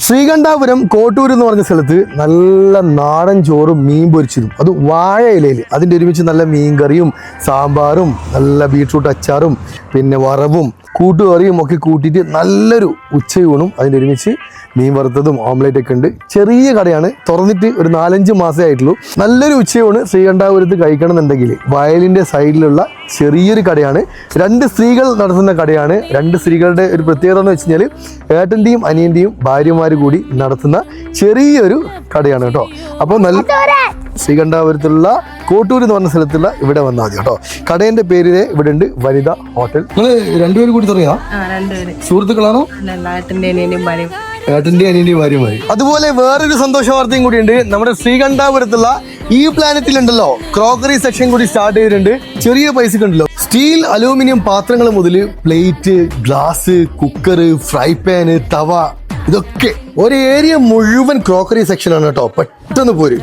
ശ്രീകണ്ഠാപുരം കോട്ടൂർ എന്ന് പറഞ്ഞ സ്ഥലത്ത് നല്ല നാടൻ ചോറും മീൻ പൊരിച്ചതും അത് വാഴ ഇലയിൽ അതിൻ്റെ ഒരുമിച്ച് നല്ല മീൻ കറിയും സാമ്പാറും നല്ല ബീട്രൂട്ട് അച്ചാറും പിന്നെ വറവും കൂട്ടുകറിയും ഒക്കെ കൂട്ടിയിട്ട് നല്ലൊരു ഉച്ചയൂണും അതിൻ്റെ ഒരുമിച്ച് മീൻ വറുത്തതും ഓംലേറ്റ് ഒക്കെ ഉണ്ട്. ചെറിയ കടയാണ്, തുറന്നിട്ട് ഒരു 4-5 മാസമേ ആയിട്ടുള്ളൂ. നല്ലൊരു ഉച്ചയൂണ് ശ്രീകണ്ഠാപുരത്ത് കഴിക്കണമെന്നുണ്ടെങ്കിൽ വയലിൻ്റെ സൈഡിലുള്ള ചെറിയൊരു കടയാണ്. 2 സ്ത്രീകൾ നടത്തുന്ന കടയാണ്. 2 സ്ത്രീകളുടെ ഒരു പ്രത്യേകത എന്ന് വെച്ച് കഴിഞ്ഞാൽ ഏട്ടൻ്റെയും അനിയൻ്റെയും ഭാര്യമാർ കൂടി നടത്തുന്ന ചെറിയൊരു കടയാണ് കേട്ടോ. അപ്പോൾ നല്ല ശ്രീകണ്ഠാപുരത്തുള്ള കോട്ടൂർ എന്ന് പറഞ്ഞ സ്ഥലത്തുള്ള ഇവിടെ വന്നാൽ മതി കേട്ടോ. കടേന്റെ പേര് ഇവിടെ ഉണ്ട്, വനിത ഹോട്ടൽ. നിങ്ങൾ രണ്ടുപേരും കൂടി തുടങ്ങിയാ സുഹൃത്തുക്കളാണോ? ഏട്ടന്റെ അനിയന്റെയും ഭാര്യമാര്. അതുപോലെ വേറൊരു സന്തോഷ വാർത്തയും കൂടി ഉണ്ട്. നമ്മുടെ ശ്രീകണ്ഠാപുരത്തുള്ള ഈ പ്ലാനറ്റിലുണ്ടല്ലോ ക്രോക്കറി സെക്ഷൻ കൂടി സ്റ്റാർട്ട് ചെയ്തിട്ടുണ്ട്. ചെറിയ പൈസക്ക് ഉണ്ടല്ലോ സ്റ്റീൽ അലൂമിനിയം പാത്രങ്ങൾ മുതൽ plate, glass, cooker, fry pan, tawa, ഇതൊക്കെ ഒരു ഏരിയ മുഴുവൻ ക്രോക്കറി സെക്ഷനാണ് കേട്ടോ. പെട്ടെന്ന് പോര്.